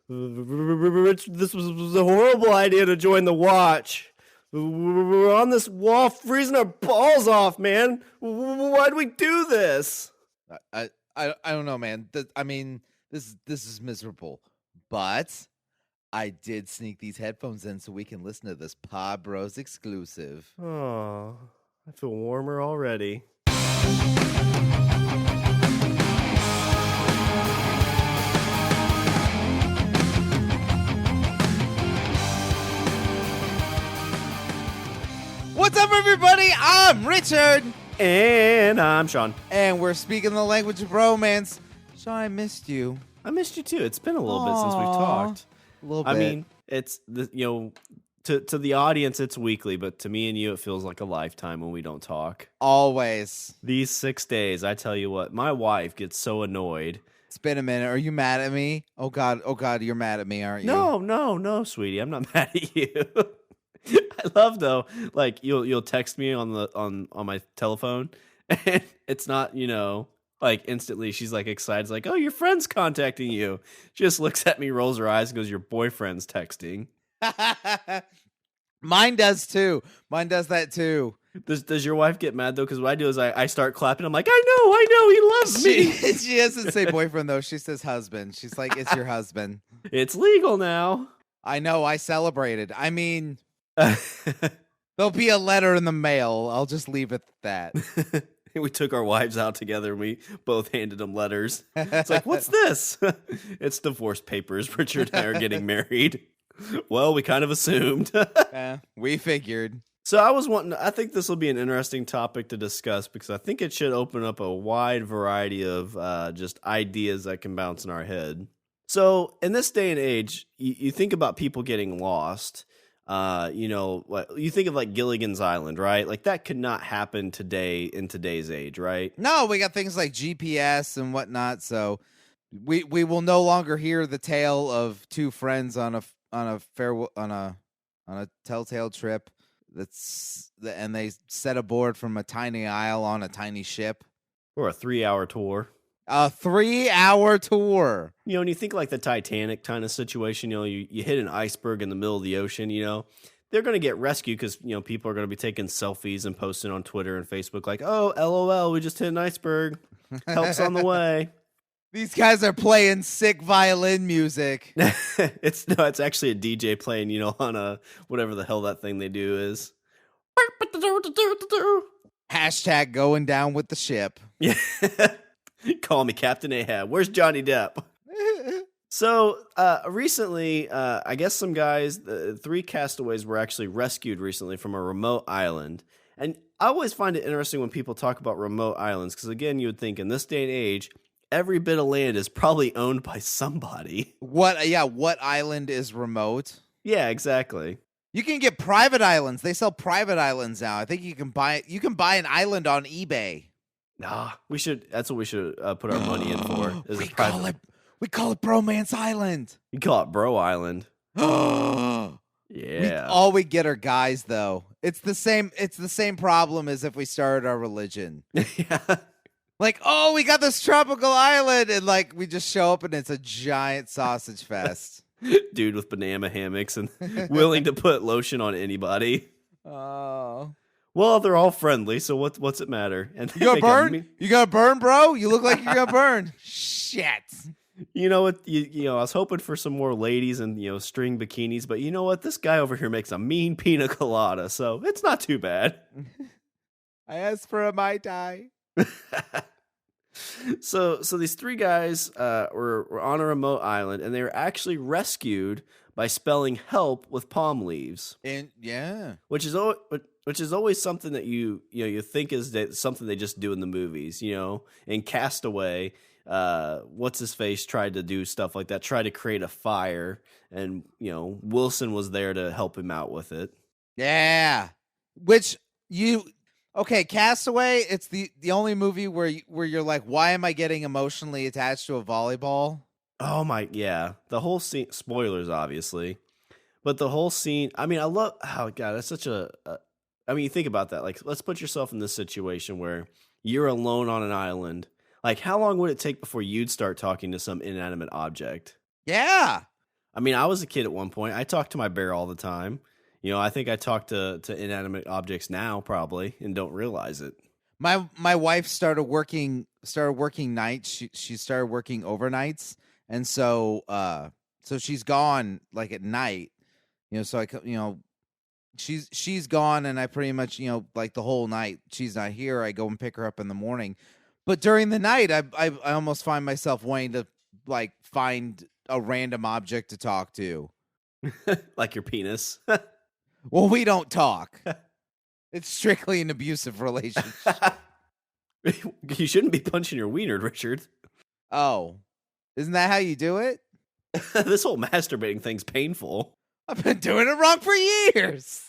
Rich, this was a horrible idea to join the watch. We're on this wall freezing our balls off, man. Why'd we do this? I don't know, man. This is miserable. But I did sneak these headphones in so we can listen to this Pod Bros exclusive. Oh, I feel warmer already. What's up, everybody? I'm Richard. And I'm Shawn. And we're speaking the language of romance. Shawn, I missed you. I missed you too. It's been a little bit since we've talked. A little bit. I mean, it's to the audience it's weekly, but to me and you it feels like a lifetime when we don't talk. Always. These 6 days, I tell you what, my wife gets so annoyed. It's been a minute. Are you mad at me? Oh God, you're mad at me, aren't you? No, sweetie, I'm not mad at you. I love though, like you'll text me on my telephone, and it's not like instantly she's like excited, it's like, oh, your friend's contacting you. She just looks at me, rolls her eyes, and goes, your boyfriend's texting. Mine does too. Mine does that too. Does your wife get mad though? Because what I do is I start clapping. I'm like, I know, he loves me. She doesn't say boyfriend though. She says husband. She's like, it's your husband. It's legal now. I know. I celebrated. I mean, there'll be a letter in the mail. I'll just leave it at that. We took our wives out together and we both handed them letters. It's like, what's this? It's divorce papers. Richard and I are getting married. Well, we kind of assumed. We figured. So I think this will be an interesting topic to discuss because I think it should open up a wide variety of just ideas that can bounce in our head. So in this day and age, you think about people getting lost. You think of like Gilligan's Island, right? Like that could not happen today in today's age, right? No, we got things like GPS and whatnot. So we will no longer hear the tale of two friends on a telltale trip. And they set aboard from a tiny isle on a tiny ship. Or a 3-hour tour. A 3-hour tour. And you think like the Titanic kind of situation, you hit an iceberg in the middle of the ocean, they're going to get rescued because, people are going to be taking selfies and posting on Twitter and Facebook like, oh, LOL, we just hit an iceberg. Help's on the way. These guys are playing sick violin music. It's actually a DJ playing, on a whatever the hell that thing they do is. Hashtag going down with the ship. Yeah. Call me Captain Ahab. Where's Johnny Depp? So recently, I guess some guys, 3 castaways were actually rescued recently from a remote island. And I always find it interesting when people talk about remote islands because, again, you would think in this day and age, every bit of land is probably owned by somebody. What island is remote? Yeah, exactly. You can get private islands. They sell private islands now. I think you can buy an island on eBay. Nah, that's what we should put our money in for. We call it Bromance Island. You call it Bro Island. Yeah. All we get are guys though. It's the same problem as if we started our religion. Yeah. Like, oh, we got this tropical island, and like we just show up and it's a giant sausage fest. Dude with banana hammocks and willing to put lotion on anybody. Oh. Well, they're all friendly, so what's it matter? And you got burn? You got burn, bro? You look like you're gonna burn. Shit. You know what? I was hoping for some more ladies and string bikinis, but you know what? This guy over here makes a mean pina colada, so it's not too bad. I asked for a Mai Tai. So these 3 guys were on a remote island, and they were actually rescued by spelling help with palm leaves. And yeah, which is always something that you think is something they just do in the movies. In Castaway, what's his face tried to do stuff like that, try to create a fire, and Wilson was there to help him out with it. Yeah, Okay, Castaway, it's the only movie where you're like, why am I getting emotionally attached to a volleyball? Oh my, yeah. The whole scene, spoilers obviously, but the whole scene, I mean, I love, oh God, that's such you think about that. Like, let's put yourself in this situation where you're alone on an island. Like, how long would it take before you'd start talking to some inanimate object? Yeah. I mean, I was a kid at one point. I talked to my bear all the time. I think I talk to inanimate objects now probably and don't realize it. My wife started working nights. She started working overnights, and so she's gone like at night. So she's gone, and I pretty much like the whole night she's not here. I go and pick her up in the morning, but during the night I almost find myself wanting to like find a random object to talk to. Like your penis. Well, we don't talk. It's strictly an abusive relationship. You shouldn't be punching your wiener, Richard. Oh, isn't that how you do it? This whole masturbating thing's painful. I've been doing it wrong for years.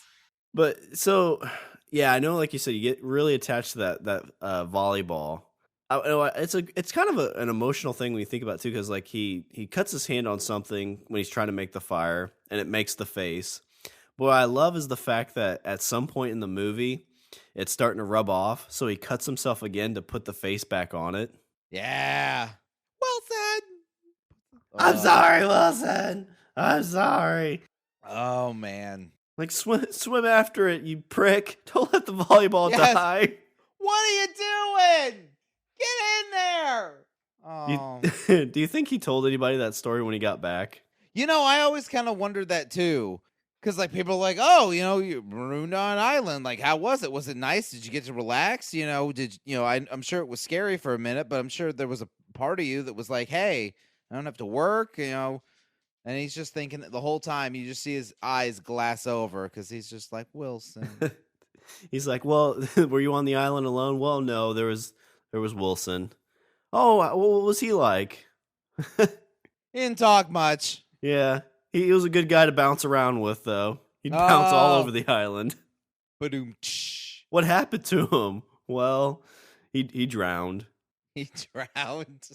But so, yeah, I know, like you said, you get really attached to that volleyball. It's kind of an emotional thing when you think about it, too, because like he cuts his hand on something when he's trying to make the fire, and it makes the face. But what I love is the fact that at some point in the movie, it's starting to rub off, so he cuts himself again to put the face back on it. Yeah. Wilson! I'm sorry, Wilson. I'm sorry. Oh, man. Like, swim after it, you prick. Don't let the volleyball die. What are you doing? Get in there. Oh. Do you think he told anybody that story when he got back? I always kind of wondered that, too. Because, like, people are like, oh, you marooned on an island. Like, how was it? Was it nice? Did you get to relax? I'm sure it was scary for a minute, but I'm sure there was a part of you that was like, hey, I don't have to work, And he's just thinking that the whole time you just see his eyes glass over because he's just like, Wilson. He's like, well, were you on the island alone? Well, no, there was Wilson. Oh, what was he like? He didn't talk much. Yeah. He was a good guy to bounce around with, though. He'd bounce all over the island. What happened to him? Well, he drowned. He drowned.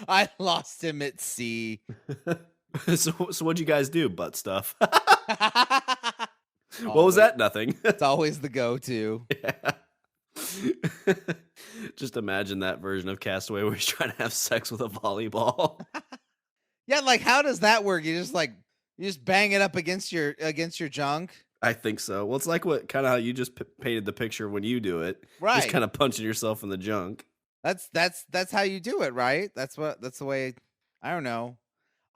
I lost him at sea. So what'd you guys do? Butt stuff. What was that? Nothing. It's always the go-to. Yeah. Just imagine that version of Castaway where he's trying to have sex with a volleyball. Yeah, like how does that work? You just bang it up against your junk. I think so. Well, it's like how you just painted the picture when you do it. Right. Just kind of punching yourself in the junk. That's how you do it, right? That's the way. I don't know.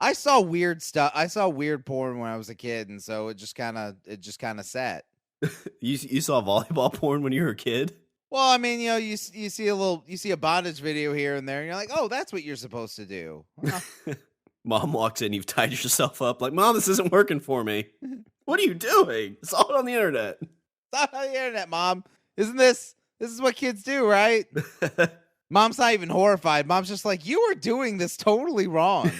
I saw weird stuff. I saw weird porn when I was a kid, and so it just kind of sat. You saw volleyball porn when you were a kid? Well, I mean, you see a bondage video here and there, and you're like, oh, that's what you're supposed to do. Mom walks in, you've tied yourself up. Like, Mom, this isn't working for me. What are you doing? It's all on the internet. It's all on the internet, Mom. Isn't this is what kids do, right? Mom's not even horrified. Mom's just like, you are doing this totally wrong.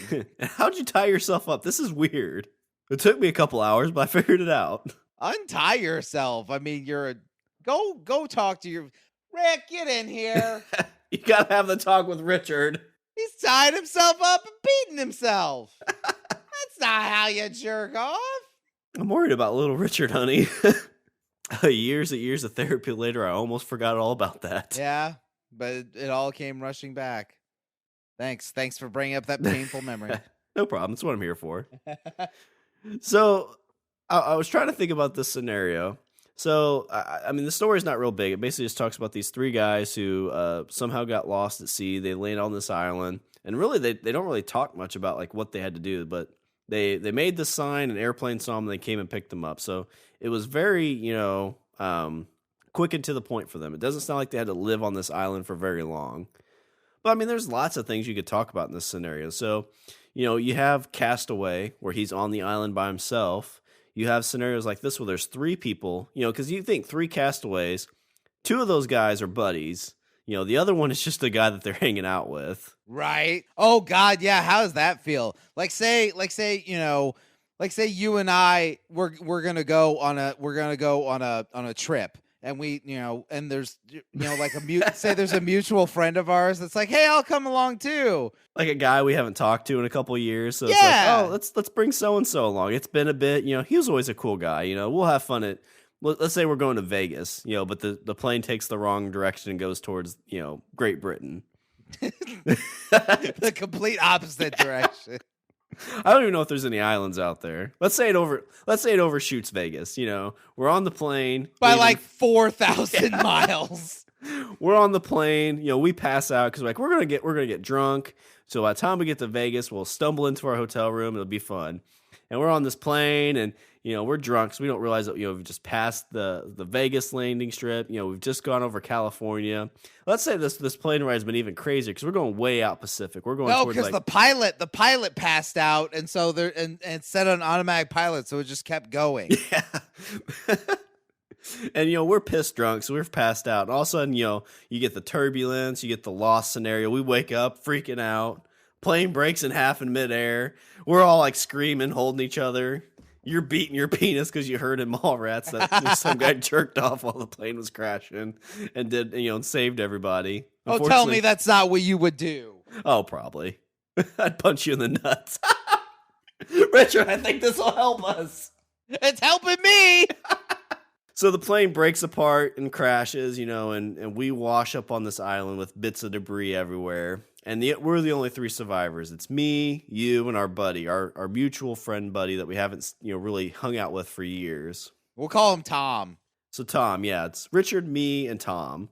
How'd you tie yourself up? This is weird. It took me a couple hours, but I figured it out. Untie yourself. I mean, go talk to your Rick. Get in here. You gotta have the talk with Richard. He's tied himself up and beating himself. That's not how you jerk off. I'm worried about little Richard, honey. Years and years of therapy later, I almost forgot all about that. Yeah, but it all came rushing back. Thanks for bringing up that painful memory. No problem. That's what I'm here for. So I was trying to think about this scenario. So, I mean, the story's not real big. It basically just talks about these three guys who somehow got lost at sea. They land on this island. And really, they don't really talk much about like what they had to do. But they made the sign, an airplane saw them, and they came and picked them up. So it was very, quick and to the point for them. It doesn't sound like they had to live on this island for very long. But, I mean, there's lots of things you could talk about in this scenario. So, you have Castaway, where he's on the island by himself. You have scenarios like this where there's three people, because you think three castaways, two of those guys are buddies. The other one is just a guy that they're hanging out with. Right. Oh God. Yeah. How does that feel? Like say, you and I, we're going to go on a trip. And we, and there's, like say there's a mutual friend of ours that's like, hey, I'll come along too. Like a guy we haven't talked to in a couple of years. So yeah. It's like, oh, let's bring so-and-so along. It's been a bit, he was always a cool guy. We'll have fun let's say we're going to Vegas, but the plane takes the wrong direction and goes towards, Great Britain. The complete opposite direction. I don't even know if there's any islands out there. Let's say it overshoots Vegas. We're on the plane by like 4,000 miles. We're on the plane. We pass out because we're gonna get drunk. So by the time we get to Vegas, we'll stumble into our hotel room. It'll be fun. And we're on this plane, and we're drunk, so we don't realize that we've just passed the Vegas landing strip. We've just gone over California. Let's say this plane ride has been even crazier because we're going way out Pacific. We're going towards because the pilot passed out, and so and set on automatic pilot, so it just kept going. Yeah. And we're pissed drunk, so we're passed out. And all of a sudden, you get the turbulence, you get the lost scenario. We wake up freaking out. Plane breaks in half in midair. We're all like screaming, holding each other. You're beating your penis because you heard in Mallrats that some guy jerked off while the plane was crashing and did and saved everybody. Oh, tell me that's not what you would do. Oh, probably. I'd punch you in the nuts. Richard, I think this will help us. It's helping me. So the plane breaks apart and crashes, and we wash up on this island with bits of debris everywhere. And we're the only 3 survivors. It's me, you, and our buddy, our mutual friend buddy that we haven't really hung out with for years. We'll call him Tom. So Tom, yeah, it's Richard, me, and Tom.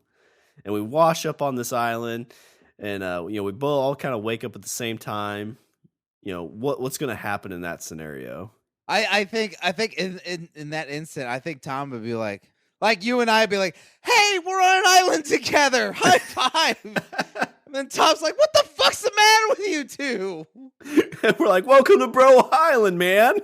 And we wash up on this island, and we both all kind of wake up at the same time. What's going to happen in that scenario? I think in that instant, I think Tom would be like you and I would be like, hey, we're on an island together. High five. And then Tom's like, what the fuck's the matter with you two? And we're like, welcome to Bro Island, man.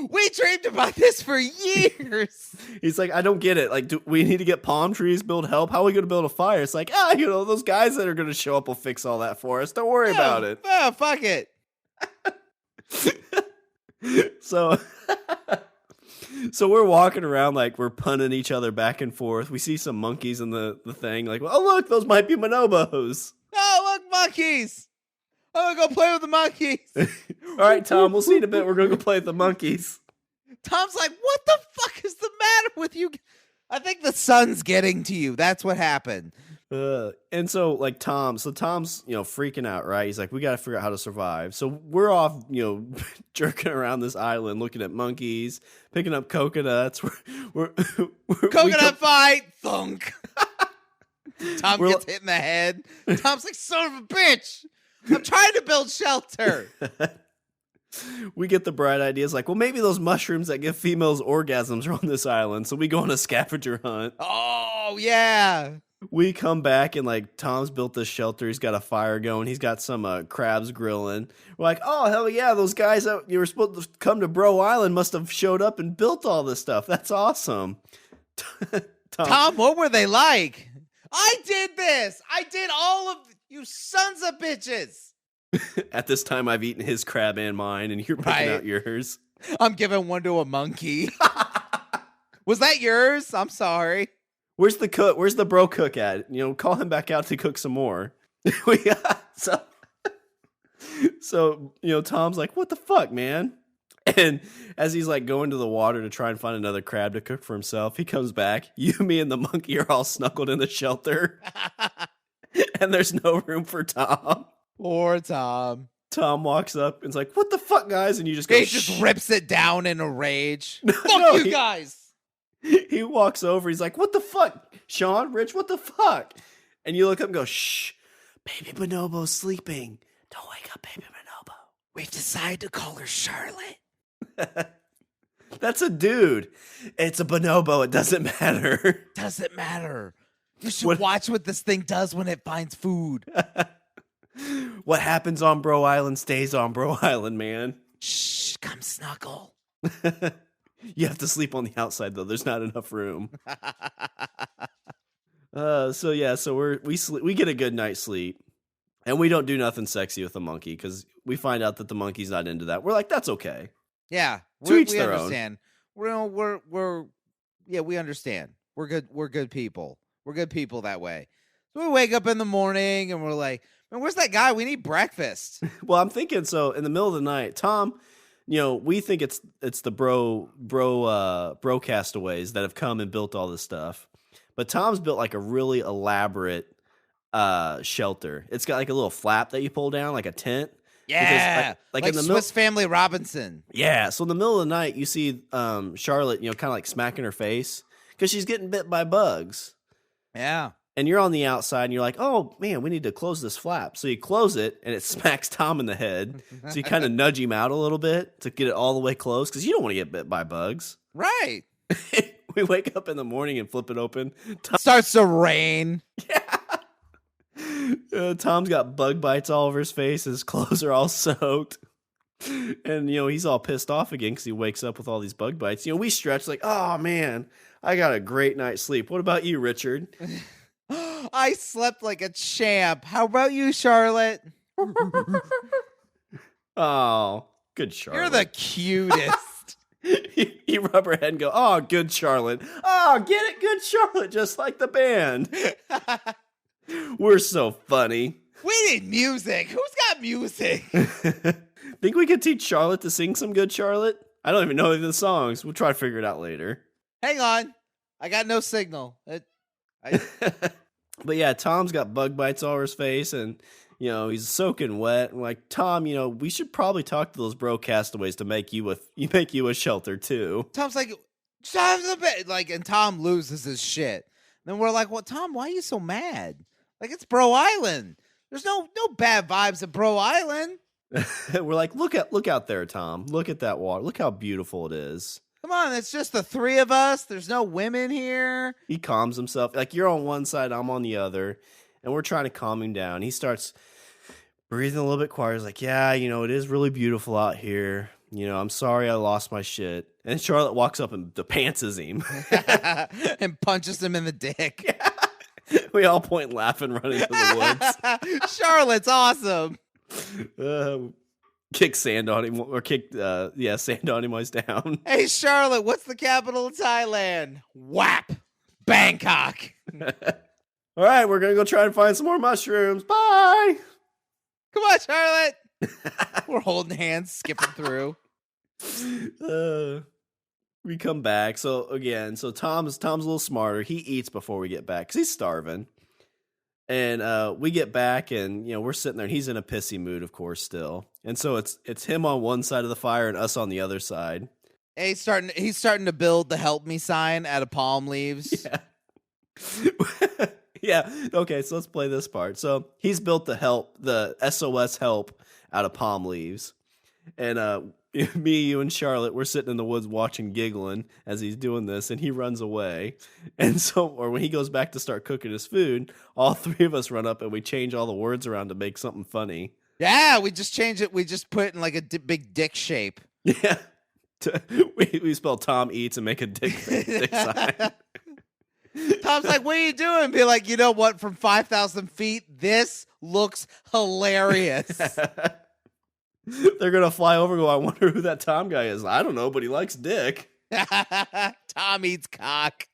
We dreamed about this for years. He's like, I don't get it. Like, do we need to get palm trees, build help? How are we going to build a fire? It's like, those guys that are going to show up will fix all that for us. Don't worry about it. Oh, fuck it. So we're walking around like we're punting each other back and forth. We see some monkeys in the thing. Like, oh, look, those might be bonobos. Oh, look, monkeys. I'm going to go play with the monkeys. All right, Tom, we'll see you in a bit. We're going to go play with the monkeys. Tom's like, what the fuck is the matter with you? I think the sun's getting to you. That's what happened. And so like Tom's freaking out, right? He's like, we got to figure out how to survive. So we're off, jerking around this island, looking at monkeys, picking up coconuts. We're coconut fight, thunk. Tom gets hit in the head. Tom's like, son of a bitch. I'm trying to build shelter. We get the bright ideas like, well, maybe those mushrooms that give females orgasms are on this island. So we go on a scavenger hunt. Oh, yeah. We come back and like Tom's built this shelter. He's got a fire going. He's got some crabs grilling. We're like, oh, hell yeah. Those guys that you were supposed to come to Bro Island must have showed up and built all this stuff. That's awesome. Tom, what were they like? I did this. I did all of you sons of bitches. At this time, I've eaten his crab and mine, and you're picking out yours. I'm giving one to a monkey. Was that yours? I'm sorry. Where's the cook? Where's the bro cook at? Call him back out to cook some more. So Tom's like, what the fuck, man? And as he's like going to the water to try and find another crab to cook for himself, he comes back. You, me, and the monkey are all snuggled in the shelter. And there's no room for Tom. Poor Tom. Tom walks up and is like, what the fuck, guys? And you just go, he just rips it down in a rage. Fuck you guys. He walks over. He's like, what the fuck? Shawn, Rich, what the fuck? And you look up and go, shh, baby Bonobo's sleeping. Don't wake up, baby Bonobo. We've decided to call her Charlotte. That's a dude. It's a bonobo. It doesn't matter. Doesn't matter. You should watch what this thing does when it finds food. What happens on Bro Island stays on Bro Island, man. Shh, come snuggle. You have to sleep on the outside, though. There's not enough room. So we get a good night's sleep. And we don't do nothing sexy with the monkey because we find out that the monkey's not into that. We're like, that's okay. Yeah, to each their understand. Own. We understand. We're good. We're good people. We're good people that way. So we wake up in the morning and we're like, man, where's that guy? We need breakfast. Well, I'm thinking so in the middle of the night, Tom, we think it's the bro castaways that have come and built all this stuff. But Tom's built like a really elaborate shelter. It's got like a little flap that you pull down, like a tent. Yeah, Because, like like in the Swiss Family Robinson. Yeah, so in the middle of the night, you see Charlotte, kind of like smacking her face because she's getting bit by bugs. Yeah. And you're on the outside, and you're like, oh, man, we need to close this flap. So you close it, and it smacks Tom in the head. So you kind of nudge him out a little bit to get it all the way closed because you don't want to get bit by bugs. Right. We wake up in the morning and flip it open. Starts to rain. Yeah. Tom's got bug bites all over his face. His clothes are all soaked. And, he's all pissed off again because he wakes up with all these bug bites. We stretch like, oh, man, I got a great night's sleep. What about you, Richard? I slept like a champ. How about you, Charlotte? Oh, good Charlotte. You're the cutest. You rub her head and go, oh, good Charlotte. Oh, get it? Good Charlotte, just like the band. We're so funny. We need music. Who's got music? Think we could teach Charlotte to sing some good Charlotte? I don't even know the songs. We'll try to figure it out later. Hang on. I got no signal. But yeah, Tom's got bug bites all over his face, and he's soaking wet. I'm like, Tom, we should probably talk to those bro castaways to make you a shelter too. Tom's like, and Tom loses his shit. Then we're like, well, Tom, why are you so mad? Like, it's Bro Island. There's no bad vibes at Bro Island. We're like, look out there, Tom. Look at that water. Look how beautiful it is. Come on, it's just the three of us. There's no women here. He calms himself. Like, you're on one side, I'm on the other, and we're trying to calm him down. He starts breathing a little bit quieter. He's like, yeah, it is really beautiful out here. I'm sorry I lost my shit. And Charlotte walks up and pantses him. And punches him in the dick. Yeah. We all point laughing, running to the woods. Charlotte's awesome. Kick sand on him, or sand on him while he's down. Hey, Charlotte, what's the capital of Thailand? Whap! Bangkok. All right, we're going to go try and find some more mushrooms. Bye! Come on, Charlotte. We're holding hands, skipping through. We come back. So Tom's a little smarter. He eats before we get back because he's starving. And we get back, and we're sitting there, and he's in a pissy mood, of course, still. And so it's him on one side of the fire and us on the other side. Hey, he's starting to build the help me sign out of palm leaves. Yeah. Yeah. Okay, so let's play this part. So he's built the SOS help out of palm leaves. And me, you, and Charlotte, we're sitting in the woods watching, giggling as he's doing this, and he runs away. And or when he goes back to start cooking his food, all three of us run up and we change all the words around to make something funny. Yeah, we just change it. We just put it in like a big dick shape. Yeah. We spell Tom eats and make a dick sign. Tom's like, what are you doing? Be like, you know what? From 5,000 feet, this looks hilarious. They're going to fly over and go, I wonder who that Tom guy is. I don't know, but he likes dick. Tom eats cock.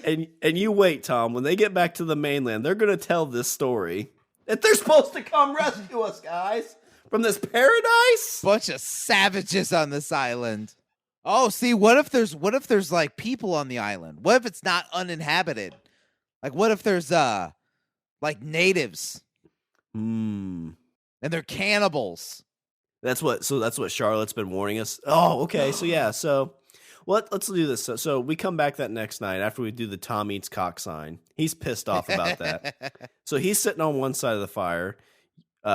And you wait, Tom. When they get back to the mainland, they're going to tell this story. That they're supposed to come rescue us, guys, from this paradise. Bunch of savages on this island. Oh, see, what if there's like people on the island? What if it's not uninhabited? Like, what if there's like natives? And they're cannibals. That's what Charlotte's been warning us. Oh, okay. So yeah. So let's do this. So we come back that next night after we do the Tom eats cock sign. He's pissed off about that. So he's sitting on one side of the fire.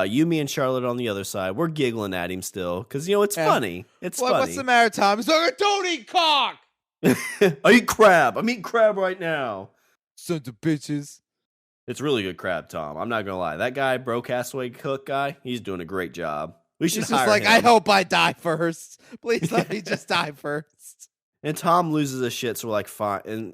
You, me, and Charlotte on the other side. We're giggling at him still because it's funny. It's funny. What's the matter, Tom? He's like, don't eat cock. I eat crab. I'm eating crab right now. Sons of bitches. It's really good crab, Tom. I'm not gonna lie. That guy, Bro Castaway cook guy, he's doing a great job. We should hire him. I hope I die first. Please let me just die first. And Tom loses his shit, so we're like, fine. And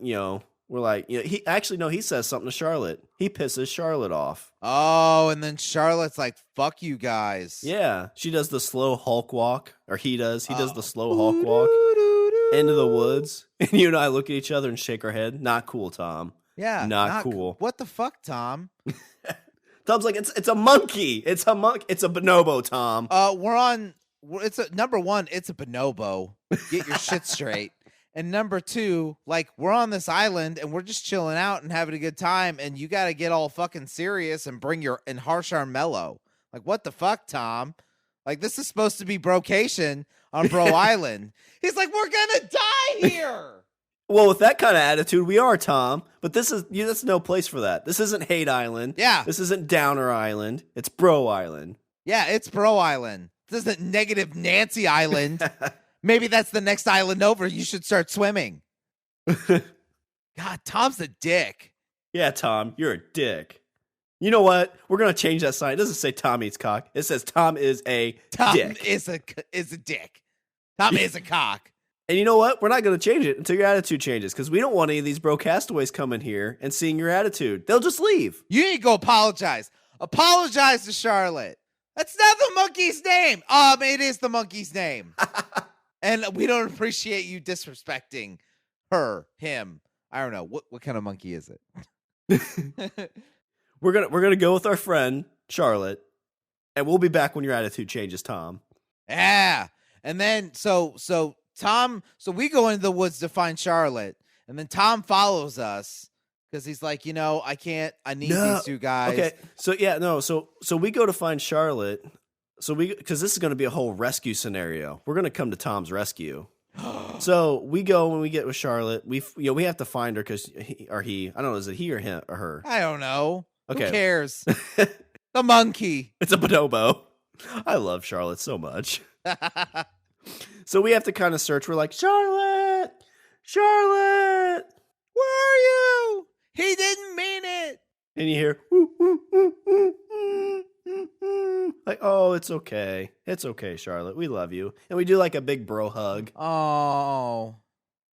we're like, he says something to Charlotte. He pisses Charlotte off. Oh, and then Charlotte's like, fuck you guys. Yeah. She does the slow Hulk walk, or he does. He does the slow Hulk walk into the woods. And you and I look at each other and shake our head. Not cool, Tom. Yeah. Not cool. What the fuck, Tom? Tom's like, it's a monkey. It's a bonobo, Tom. Number one, it's a bonobo. Get your shit straight. And number two, like, we're on this island and we're just chilling out and having a good time, and you got to get all fucking serious and and harsh our mellow. Like, what the fuck, Tom? Like, this is supposed to be brocation on Bro Island. He's like, we're gonna die here. Well, with that kind of attitude, we are, Tom. But that's no place for that. This isn't Hate Island. Yeah. This isn't Downer Island. It's Bro Island. Yeah, it's Bro Island. This isn't Negative Nancy Island. Maybe that's the next island over. You should start swimming. God, Tom's a dick. Yeah, Tom, you're a dick. You know what? We're going to change that sign. It doesn't say Tom eats cock. It says Tom is a dick. Tom is a dick. Tom is a cock. And you know what? We're not going to change it until your attitude changes, because we don't want any of these bro castaways coming here and seeing your attitude. They'll just leave. You need to go apologize. Apologize to Charlotte. That's not the monkey's name. It is the monkey's name. And we don't appreciate you disrespecting her, him. I don't know. What kind of monkey is it? We're gonna go with our friend Charlotte, and we'll be back when your attitude changes, Tom. Yeah. And then so we go into the woods to find Charlotte, and then Tom follows us because he's like, I need these two guys. Okay. So we go to find Charlotte. Because this is going to be a whole rescue scenario. We're going to come to Tom's rescue. So we go when we get with Charlotte. We have to find her because I don't know, is it he or him or her? I don't know. Okay. Who cares? The monkey. It's a bonobo. I love Charlotte so much. So we have to kind of search. We're like, Charlotte, where are you? He didn't mean it. And you hear, like, oh, it's okay. It's okay, Charlotte. We love you. And we do like a big bro hug. Oh,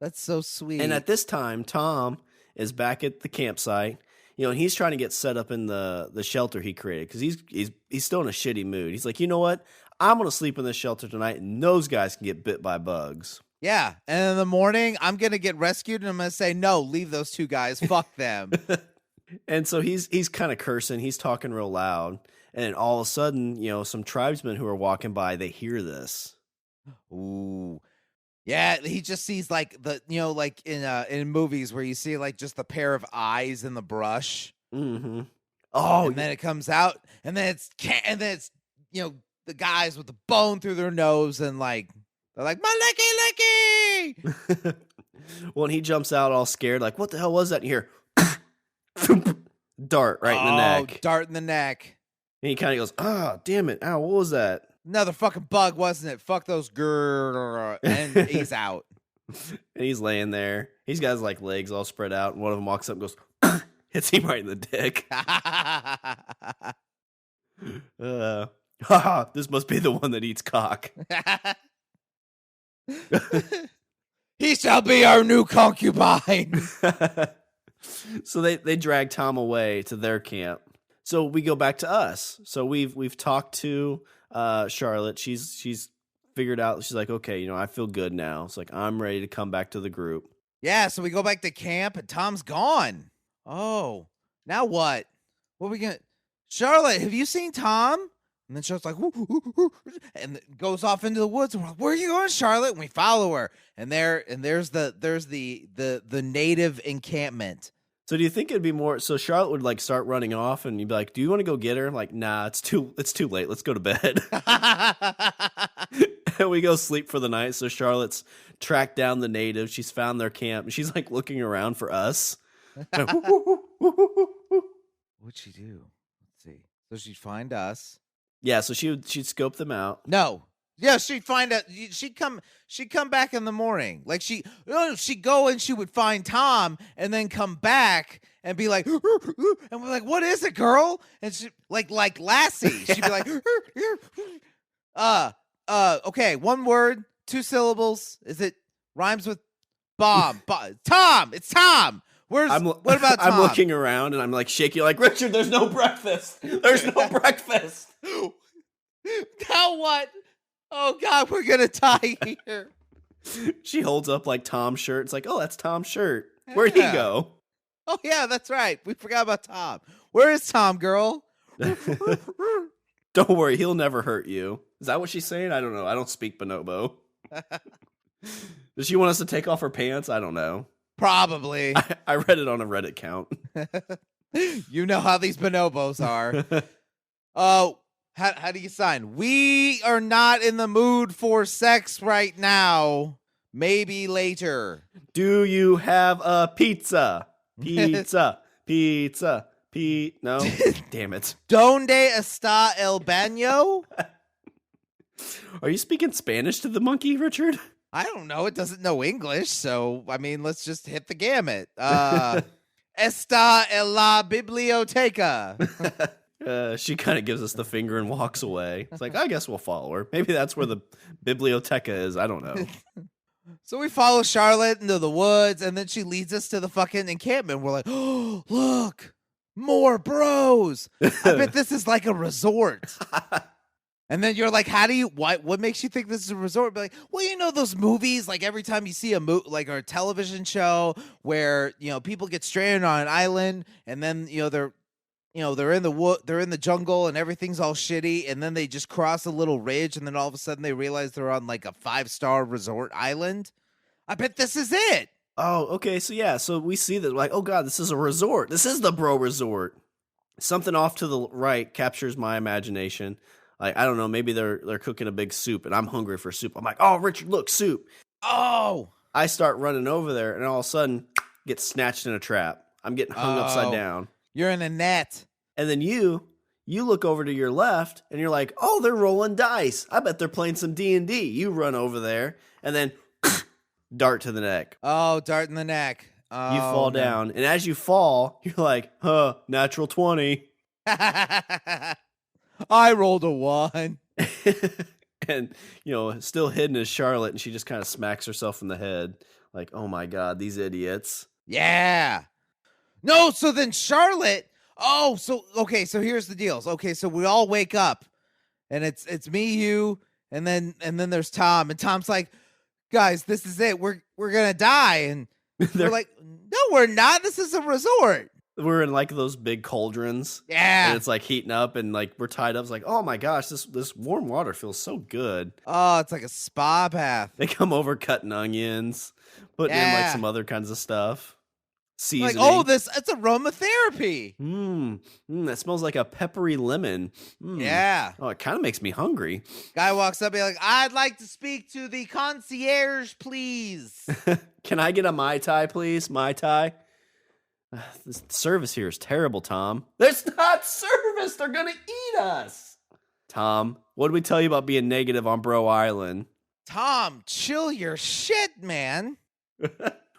that's so sweet. And at this time, Tom is back at the campsite. And he's trying to get set up in the shelter he created because he's still in a shitty mood. He's like, you know what? I'm going to sleep in this shelter tonight, and those guys can get bit by bugs. Yeah, and in the morning, I'm going to get rescued, and I'm going to say, no, leave those two guys. Fuck them. And so he's kind of cursing. He's talking real loud. And then all of a sudden, some tribesmen who are walking by, they hear this. Ooh. Yeah, he just sees like like in movies where you see like just the pair of eyes in the brush. Mm-hmm. Oh, and then it comes out, and then it's the guys with the bone through their nose, and like they're like, my licky. Well, and he jumps out all scared, like, what the hell was that? And you hear dart right in the neck. Dart in the neck. And he kind of goes, ah, damn it. Ow, what was that? Another fucking bug, wasn't it? Fuck those grrr. And he's out. And he's laying there. He's got his like legs all spread out. And one of them walks up and goes, hits him right in the dick. This must be the one that eats cock. He shall be our new concubine. So they drag Tom away to their camp. So we go back to us. So we've talked to Charlotte. She's figured out. She's like, okay, I feel good now. It's like, I'm ready to come back to the group. Yeah. So we go back to camp and Tom's gone. Oh, now what? What are we gonna? Charlotte, have you seen Tom? And then Charlotte's like, woo, and goes off into the woods. And we're like, where are you going, Charlotte? And we follow her. And there's the native encampment. So do you think it'd be more? So Charlotte would like start running off, and you'd be like, "Do you want to go get her?" I'm like, nah, it's too late. Let's go to bed. And we go sleep for the night. So Charlotte's tracked down the natives. She's found their camp, and she's like looking around for us. What'd she do? Let's see. So she'd find us. Yeah. So she'd scope them out. No. Yeah, she'd find out. She'd come back in the morning. Like she'd go and she would find Tom and then come back and be like, and we're like, what is it, girl? And she like Lassie. She'd be like, okay, one word, 2 syllables. Is it rhymes with bomb? Tom. It's Tom. What about Tom? I'm looking around and I'm like shaking, like, Richard, there's no breakfast. There's no breakfast. Now what? Oh, God, we're going to die here. She holds up, like, Tom's shirt. It's like, oh, that's Tom's shirt. Where'd he go? Oh, yeah, that's right. We forgot about Tom. Where is Tom, girl? Don't worry. He'll never hurt you. Is that what she's saying? I don't know. I don't speak Bonobo. Does she want us to take off her pants? I don't know. Probably. I read it on a Reddit count. You know how these bonobos are. Oh, how do you sign? We are not in the mood for sex right now. Maybe later. Do you have a pizza? Pizza. Pizza. No? Damn it. Donde está el baño? Are you speaking Spanish to the monkey, Richard? I don't know. It doesn't know English, so, I mean, let's just hit the gamut. Está en la biblioteca. She kind of gives us the finger and walks away. It's like, I guess we'll follow her. Maybe that's where the biblioteca is. I don't know. So we follow Charlotte into the woods, and then she leads us to the fucking encampment. We're like, oh, look, more bros. I bet this is like a resort. And then you're like, what makes you think this is a resort? Be like, well, you know those movies, like every time you see a like or a television show where, people get stranded on an island, and then, they're in the wood, they're in the jungle, and everything's all shitty, and then they just cross a little ridge, and then all of a sudden they realize they're on like a 5-star resort island. I bet this is it. Oh, okay. So yeah, so we see that, like, oh god, this is a resort. This is the bro resort. Something off to the right captures my imagination. Like, I don't know, maybe they're cooking a big soup, and I'm hungry for soup. I'm like, oh, Richard, look, soup. Oh. I start running over there, and all of a sudden, get snatched in a trap. I'm getting hung upside down. You're in a net. And then you look over to your left, and you're like, oh, they're rolling dice. I bet they're playing some D&D. You run over there, and then dart to the neck. Oh, dart in the neck. Oh, you fall down, and as you fall, you're like, natural 20. I rolled a 1. And, still hidden is Charlotte, and she just kind of smacks herself in the head. Like, oh my God, these idiots. Yeah. No, so then Charlotte, so here's the deals. Okay, so we all wake up, and it's me, you, and then there's Tom, and Tom's like, guys, this is it. We're gonna die. And we're like, no, we're not. This is a resort. We're in like those big cauldrons. Yeah. And it's like heating up, and like we're tied up. It's like, oh my gosh, this warm water feels so good. Oh, it's like a spa bath. They come over cutting onions, putting in like some other kinds of stuff. Seasoning. Like, it's aromatherapy. That smells like a peppery lemon. Yeah. Oh, it kind of makes me hungry. Guy walks up and be like, I'd like to speak to the concierge, please. Can I get a Mai Tai, please? Mai Tai? The service here is terrible, Tom. There's not service. They're going to eat us. Tom, what did we tell you about being negative on Bro Island? Tom, chill your shit, man.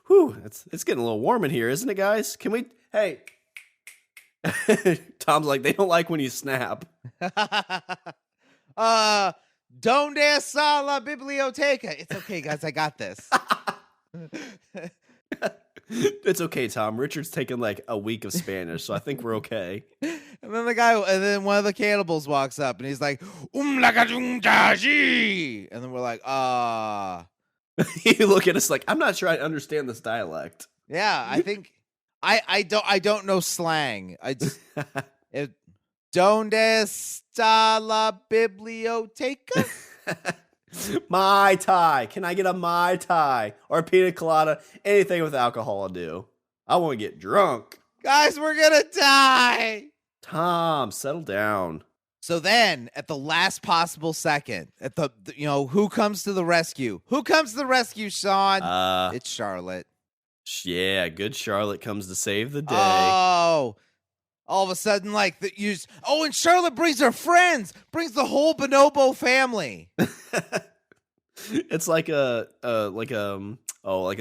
Whew, it's getting a little warm in here, isn't it, guys? Can we... Hey. Tom's like, they don't like when you snap. Donde está la biblioteca? It's okay, guys. I got this. It's okay, Tom. Richard's taken like a week of Spanish, so I think we're okay. And then one of the cannibals walks up, and he's like, lagajunjaji. And then we're like, You look at us like, I'm not sure I understand this dialect. Yeah, I think I don't know slang. Donde está la biblioteca? Mai Tai. Can I get a Mai Tai or a pina colada? Anything with alcohol will do. I want to get drunk. Guys, we're gonna die. Tom, settle down. So then, at the last possible second, who comes to the rescue? Who comes to the rescue, Shawn? It's Charlotte. Yeah, good Charlotte comes to save the day. Oh, all of a sudden, and Charlotte brings her friends, brings the whole Bonobo family. It's like a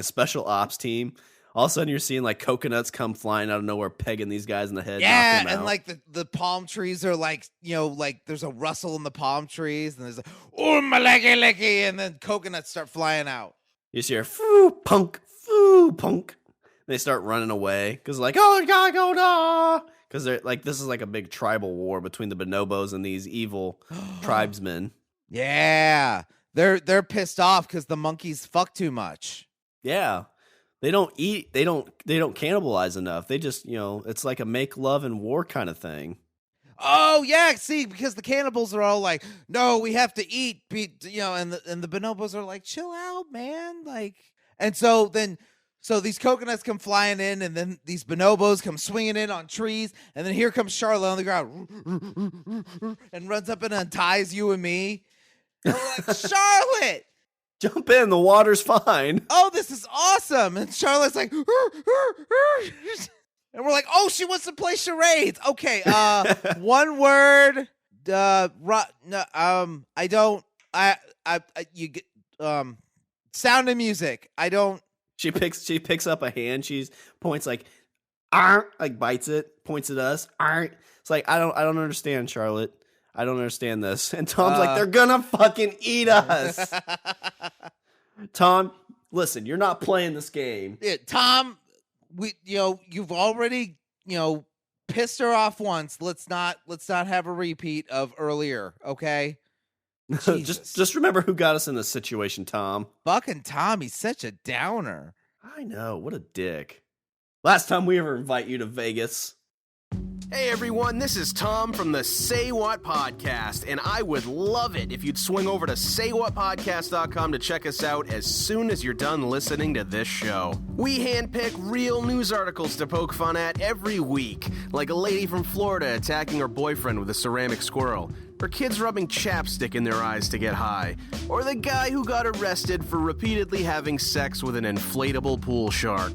special ops team. All of a sudden, you're seeing like coconuts come flying out of nowhere, pegging these guys in the head. Yeah, and like the palm trees are like there's a rustle in the palm trees, and there's and then coconuts start flying out. You just hear foo punk, foo punk. And they start running away because like, oh god, go da. Because they're like, this is like a big tribal war between the bonobos and these evil tribesmen. Yeah, they're pissed off because the monkeys fuck too much. Yeah. They don't eat. They don't cannibalize enough. They just, it's like a make love and war kind of thing. Oh yeah, see, because the cannibals are all like, no, we have to eat, and the bonobos are like, chill out, man, like, and so these coconuts come flying in, and then these bonobos come swinging in on trees, and then here comes Charlotte on the ground and runs up and unties you and me, and we're like, Charlotte, Jump in, the water's fine. oh, this is awesome, and Charlotte's like, and we're like, oh, she wants to play charades. Okay, one word. I don't. You get Sound of Music. I don't. She picks up a hand. She points like, like bites it, points at us. It's like I don't understand, Charlotte. I don't understand this. And Tom's like, they're gonna fucking eat us. Tom, listen, you're not playing this game. Yeah, Tom. You've already, pissed her off once. Let's not have a repeat of earlier, okay? just remember who got us in this situation, Tom. Fucking Tom, he's such a downer. I know, what a dick. Last time we ever invite you to Vegas. Hey everyone, this is Tom from the Say What Podcast, and I would love it if you'd swing over to saywhatpodcast.com to check us out as soon as you're done listening to this show. We handpick real news articles to poke fun at every week, like a lady from Florida attacking her boyfriend with a ceramic squirrel, or kids rubbing chapstick in their eyes to get high, or the guy who got arrested for repeatedly having sex with an inflatable pool shark.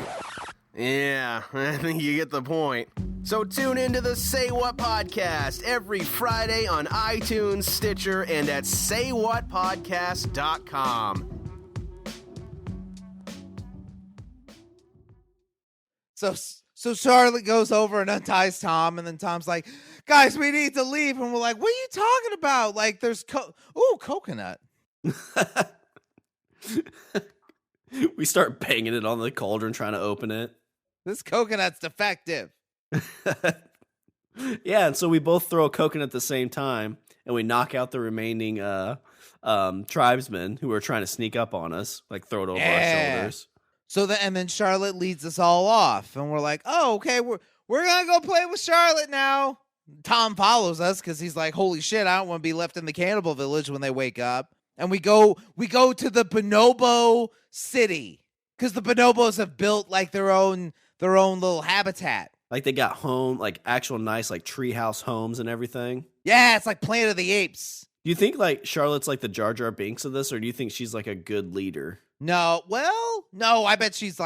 Yeah, I think you get the point. So tune into the Say What Podcast every Friday on iTunes, Stitcher, and at saywhatpodcast.com. So Charlotte goes over and unties Tom, and then Tom's like, guys, we need to leave. And we're like, what are you talking about? Like, there's coconut. We start banging it on the cauldron trying to open it. This coconut's defective. Yeah, and so we both throw a coconut at the same time, and we knock out the remaining tribesmen who are trying to sneak up on us, like throw it over our shoulders. And then Charlotte leads us all off, and we're like, oh, okay, we're gonna go play with Charlotte now. Tom follows us because he's like, holy shit, I don't want to be left in the cannibal village when they wake up. And we go to the Bonobo city because the bonobos have built like their own little habitat. Like they got home, like actual nice like treehouse homes and everything. Yeah, it's like Planet of the Apes. Do you think like Charlotte's like the Jar Jar Binks of this, or do you think she's like a good leader? No, I bet she's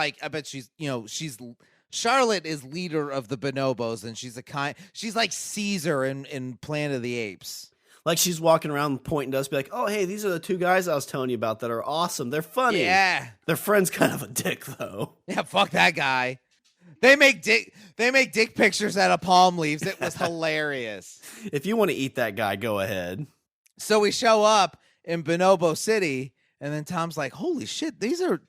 Charlotte is leader of the bonobos, and she's like Caesar in Planet of the Apes. Like she's walking around pointing to us, be like, "Oh, hey, these are the two guys I was telling you about that are awesome. They're funny. Yeah, their friend's kind of a dick though. Yeah, fuck that guy. They make dick pictures out of palm leaves. It was hilarious. If you want to eat that guy, go ahead." So we show up in Bonobo City, and then Tom's like, "Holy shit, these are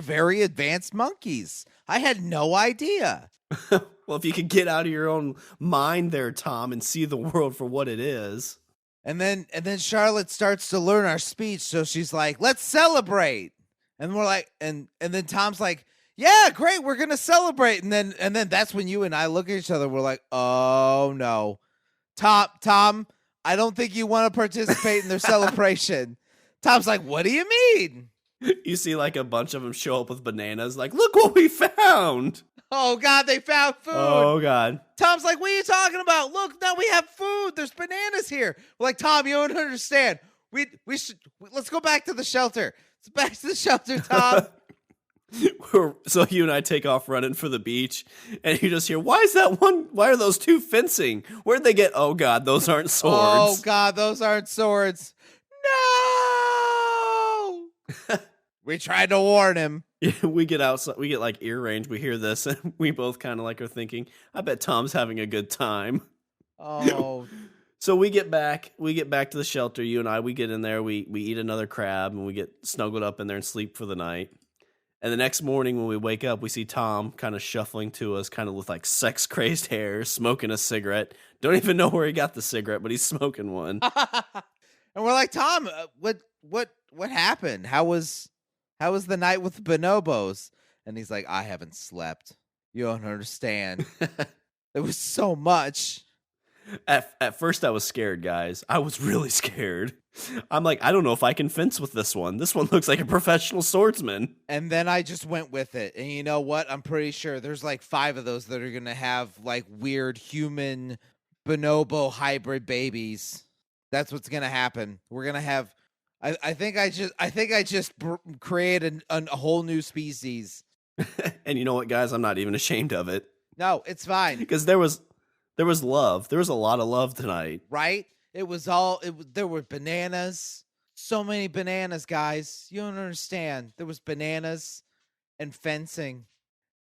very advanced monkeys. I had no idea." Well, if you could get out of your own mind there, Tom, and see the world for what it is. And then Charlotte starts to learn our speech, so she's like, "Let's celebrate." And we're like, and then Tom's like, "Yeah, great, we're gonna celebrate." And then that's when you and I look at each other. We're like, "Oh no, Tom, I don't think you want to participate in their celebration." Tom's like, "What do you mean?" You see like a bunch of them show up with bananas. Like, look what we found. Oh God, they found food. Oh God. Tom's like, "What are you talking about? Look, now we have food. There's bananas here." We're like, "Tom, you don't understand. Let's go back to the shelter. It's back to the shelter, Tom." So you and I take off running for the beach, and you just hear, why are those two fencing? Where'd they get? Oh God, those aren't swords. Oh God, those aren't swords. No. We tried to warn him. Yeah, we get outside, we get like ear range, we hear this, and we both kind of like are thinking, I bet Tom's having a good time. Oh. So we get back to the shelter, you and I, we get in there, we eat another crab, and we get snuggled up in there and sleep for the night. And the next morning when we wake up, we see Tom kind of shuffling to us, kind of with like sex-crazed hair, smoking a cigarette. Don't even know where he got the cigarette, but he's smoking one. And we're like, "Tom, what happened? How was the night with the bonobos?" And he's like, "I haven't slept. You don't understand. It was so much." At first, I was scared, guys. I was really scared. I'm like, I don't know if I can fence with this one. This one looks like a professional swordsman. And then I just went with it. And you know what? I'm pretty sure there's like 5 of those that are going to have like weird human bonobo hybrid babies. That's what's going to happen. We're going to have I think I just created a whole new species. And you know what, guys? I'm not even ashamed of it. No, it's fine. Because there was love. There was a lot of love tonight. Right? There were bananas. So many bananas, guys. You don't understand. There was bananas and fencing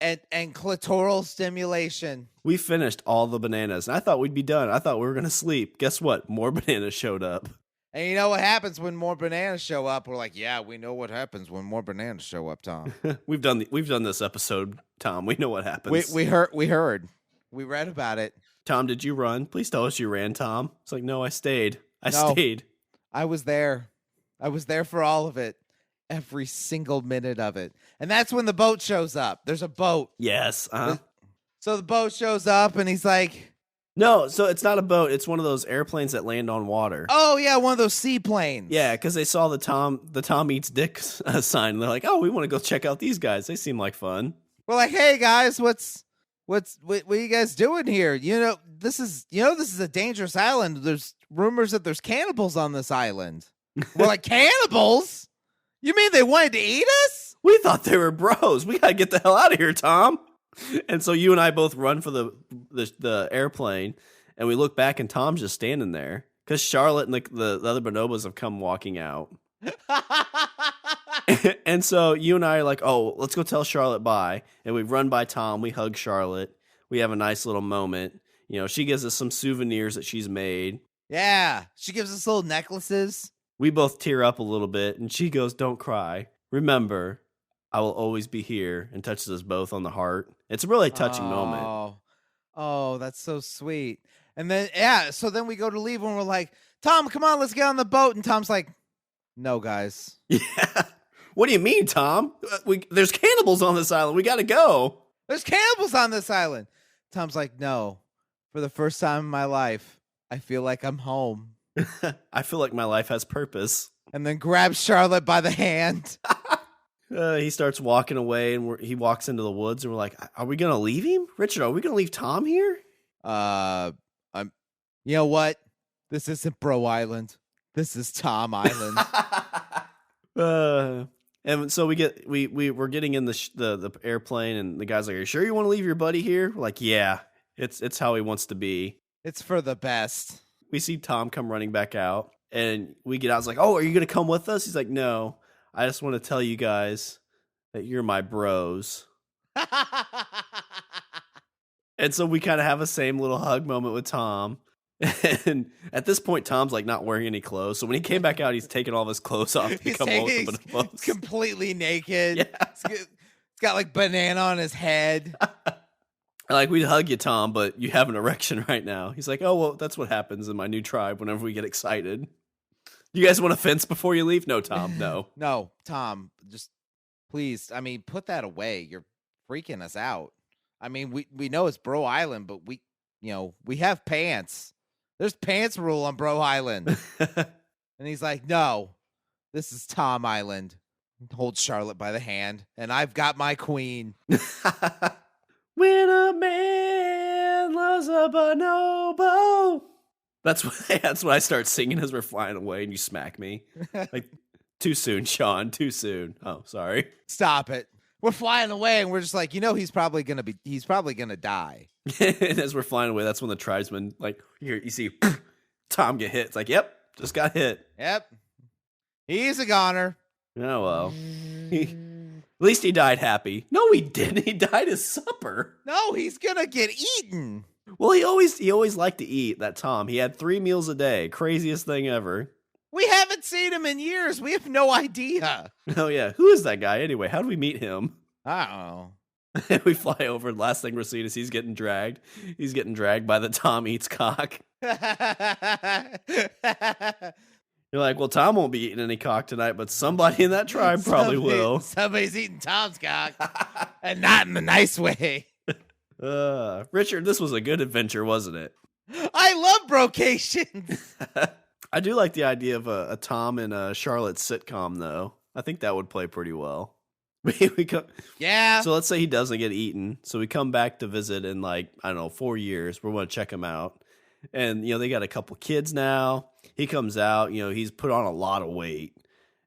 and clitoral stimulation. We finished all the bananas, and I thought we'd be done. I thought we were going to sleep. Guess what? More bananas showed up. And you know what happens when more bananas show up? We're like, yeah, we know what happens when more bananas show up, Tom. We've done this episode, Tom. We know what happens. We heard. We read about it. Tom, did you run? Please tell us you ran, Tom. It's like, no, I stayed. I No. stayed. I was there. I was there for all of it. Every single minute of it. And that's when the boat shows up. There's a boat. Yes. So the boat shows up and he's like, No, so it's not a boat. It's one of those airplanes that land on water. oh yeah, one of those seaplanes. Yeah, because they saw the Tom eats dick sign. And they're like, oh, we want to go check out these guys. They seem like fun. We're like, hey guys, what are you guys doing here? This is a dangerous island. There's rumors that there's cannibals on this island. We're like, cannibals? You mean they wanted to eat us? We thought they were bros. We gotta get the hell out of here, Tom. And so you and I both run for the airplane, and we look back, and Tom's just standing there because Charlotte and the other bonobos have come walking out. And so you and I are like, oh, let's go tell Charlotte bye. And we run by Tom. We hug Charlotte. We have a nice little moment. She gives us some souvenirs that she's made. Yeah, she gives us little necklaces. We both tear up a little bit, and she goes, don't cry. Remember, I will always be here, and touches us both on the heart. It's a really touching moment. Oh, that's so sweet. And then, so then we go to leave, and we're like, Tom, come on, let's get on the boat. And Tom's like, no, guys. Yeah. What do you mean, Tom? There's cannibals on this island. We got to go. There's cannibals on this island. Tom's like, no. For the first time in my life, I feel like I'm home. I feel like my life has purpose. And then grabs Charlotte by the hand. He starts walking away, and he walks into the woods, and we're like, are we going to leave him? Richard, are we going to leave Tom here? You know what? This isn't Bro Island. This is Tom Island. And so we're getting in the airplane, and the guy's like, are you sure you want to leave your buddy here? We're like, yeah, it's how he wants to be. It's for the best. We see Tom come running back out, and we get out. It's like, oh, are you going to come with us? He's like, no, I just want to tell you guys that you're my bros. And so we kind of have a same little hug moment with Tom. And at this point, Tom's like not wearing any clothes. So when he came back out, he's taking all of his clothes off to come over with the bonobos. He's completely naked. Yeah. He's got like banana on his head. Like, we'd hug you, Tom, but you have an erection right now. He's like, oh, well, that's what happens in my new tribe whenever we get excited. You guys want to fence before you leave? No, Tom, no. No, Tom, just please. I mean, put that away. You're freaking us out. I mean, we know it's Bro Island, but we have pants. There's pants rule on Bro Island. And he's like, no, this is Tom Island. Holds Charlotte by the hand, and I've got my queen. When a man loves a bonobo. That's what I start singing as we're flying away, and you smack me. Like, too soon, Shawn, too soon. Oh, sorry. Stop it. We're flying away, and we're just like, he's probably gonna die. And as we're flying away, that's when the tribesmen, like, here, you see Tom get hit. It's like, yep, just got hit. Yep. He's a goner. Oh, well. At least he died happy. No, he didn't. He died at supper. No, he's gonna get eaten. Well, he always liked to eat, that Tom. He had 3 meals a day. Craziest thing ever. We haven't seen him in years. We have no idea. Oh, yeah. Who is that guy anyway? How do we meet him? I don't know. We fly over, and last thing we're seeing is he's getting dragged. He's getting dragged by the Tom eats cock. You're like, well, Tom won't be eating any cock tonight, but somebody in that tribe probably will. Somebody's eating Tom's cock, and not in the nice way. Richard, this was a good adventure, wasn't it? I love brocations. I do like the idea of a Tom and a Charlotte sitcom, though. I think that would play pretty well. we come, Yeah. So let's say he doesn't get eaten. So we come back to visit in like, I don't know, 4 years. We want to check him out. And, they got a couple kids now. He comes out, he's put on a lot of weight.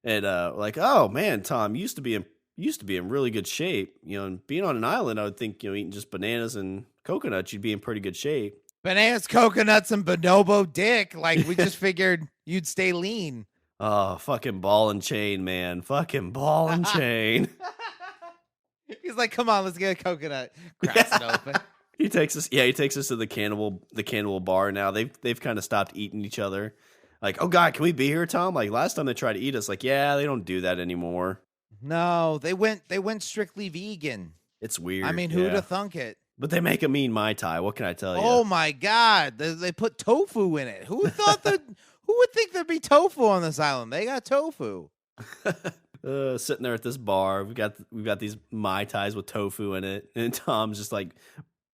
And like, oh man, Tom, you used to be in really good shape. And being on an island, I would think, eating just bananas and coconuts, you'd be in pretty good shape. Bananas, coconuts, and bonobo dick. Like, we just figured you'd stay lean. Oh, fucking ball and chain, man. Fucking ball and chain. He's like, come on, let's get a coconut. Cracks it open. He takes us to the cannibal bar now. They've kind of stopped eating each other. Like, oh God, can we be here, Tom? Like last time they tried to eat us, like, yeah, they don't do that anymore. No, they went strictly vegan. It's weird. I mean, who'd have thunk it? But they make a mean Mai Tai. What can I tell you? Oh my God. They put tofu in it. Who would think there'd be tofu on this island? They got tofu. Sitting there at this bar, we've got these Mai Tais with tofu in it, and Tom's just like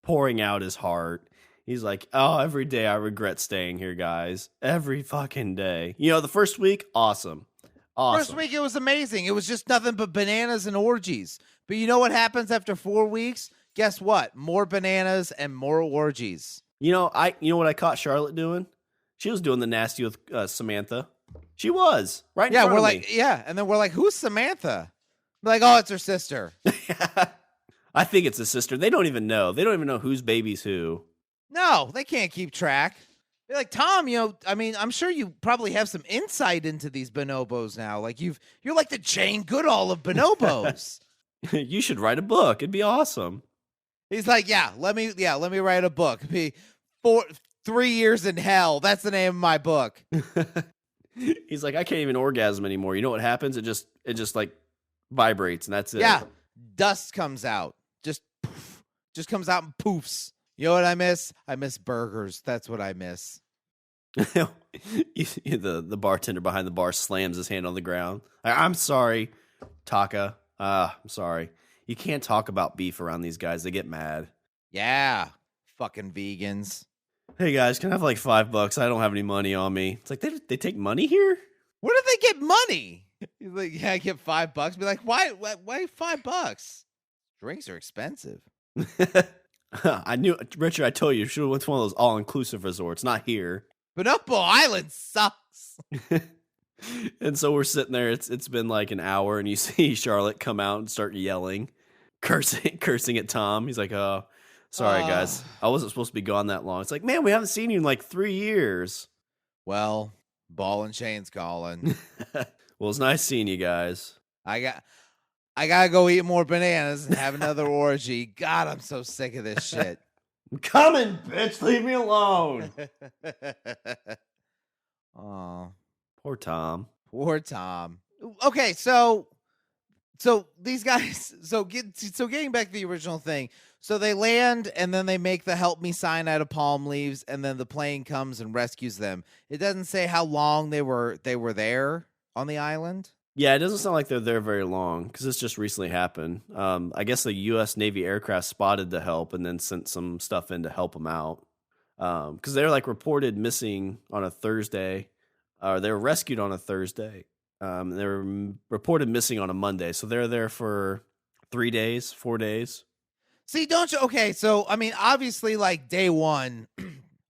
pouring out his heart. He's like, oh, every day I regret staying here, guys. Every fucking day. The first week, awesome. First week, it was amazing. It was just nothing but bananas and orgies. But you know what happens after 4 weeks? Guess what? More bananas and more orgies. You know what I caught Charlotte doing? She was doing the nasty with Samantha. She was right. Yeah, in front we're of like, me. yeah, and then we're like, who's Samantha? We're like, oh, it's her sister. I think it's a sister. They don't even know. They don't even know whose baby's who. No, they can't keep track. They're like, Tom, I'm sure you probably have some insight into these bonobos now. Like you're like the Jane Goodall of bonobos. You should write a book. It'd be awesome. He's like, let me write a book. Be 3 years in hell. That's the name of my book. He's like, I can't even orgasm anymore. You know what happens? It just like vibrates and that's it. Yeah. Dust comes out. Just comes out and poofs. You know what I miss? I miss burgers. That's what I miss. The bartender behind the bar slams his hand on the ground. I'm sorry, Taka. I'm sorry. You can't talk about beef around these guys. They get mad. Yeah. Fucking vegans. Hey guys, can I have like $5? I don't have any money on me. It's like they take money here? Where do they get money? He's like, yeah, I get $5. Be like, why $5? Drinks are expensive. I knew, Richard, I told you should have went to one of those all-inclusive resorts, not here. Bonobo Island sucks. And so we're sitting there. It's been like an hour, and you see Charlotte come out and start yelling, cursing at Tom. He's like, oh, sorry, guys. I wasn't supposed to be gone that long. It's like, man, we haven't seen you in like 3 years. Well, ball and chain's calling. Well, it's nice seeing you guys. I gotta go eat more bananas and have another orgy. God, I'm so sick of this shit. I'm coming, bitch. Leave me alone. Oh, Poor Tom. poor Tom. Okay, so these guys. So getting back to the original thing. So they land and then they make the help me sign out of palm leaves, and then the plane comes and rescues them. It doesn't say how long they were there on the island. Yeah, it doesn't sound like they're there very long because this just recently happened. I guess the U.S. Navy aircraft spotted the help and then sent some stuff in to help them out because they're like reported missing on a Thursday, or they were rescued on a Thursday. They were reported missing on a Monday, so they're there for 3 days, 4 days. See, don't you? Okay, so I mean, obviously, like day one.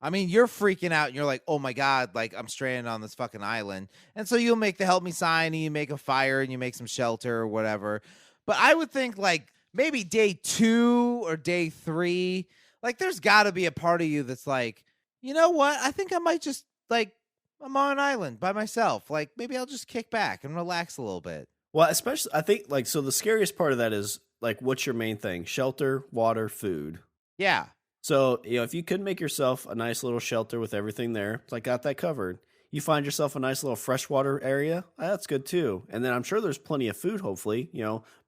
I mean, you're freaking out and you're like, oh my God, like I'm stranded on this fucking island. And so you'll make the help me sign and you make a fire and you make some shelter or whatever. But I would think like maybe day 2 or day 3, like there's got to be a part of you that's like, you know what? I think I might just like, I'm on an island by myself. Like maybe I'll just kick back and relax a little bit. Well, especially, I think like, so the scariest part of that is like, what's your main thing? Shelter, water, food. Yeah. So, if you could make yourself a nice little shelter with everything there, it's like got that covered. You find yourself a nice little freshwater area, that's good too. And then I'm sure there's plenty of food, hopefully,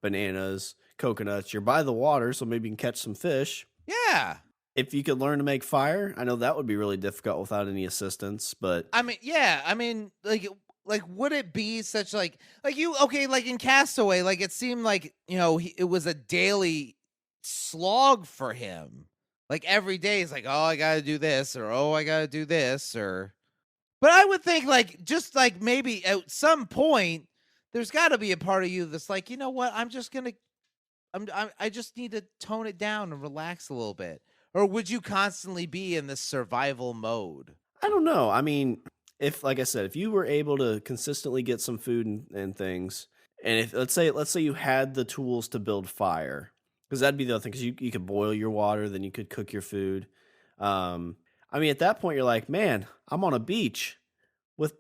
bananas, coconuts. You're by the water, so maybe you can catch some fish. Yeah. If you could learn to make fire, I know that would be really difficult without any assistance, but I mean, yeah, I mean, like would it be such like you, okay, like in Castaway, like it seemed like, it was a daily slog for him. Like every day is like, oh, I got to do this, or oh, I got to do this, or. But I would think like just like maybe at some point there's got to be a part of you that's like, you know what, I'm just gonna, I just need to tone it down and relax a little bit. Or would you constantly be in this survival mode? I don't know. I mean, if, like I said, if you were able to consistently get some food and things, and if let's say you had the tools to build fire, because that'd be the other thing, because you could boil your water, then you could cook your food. I mean, at that point, you're like, man, I'm on a beach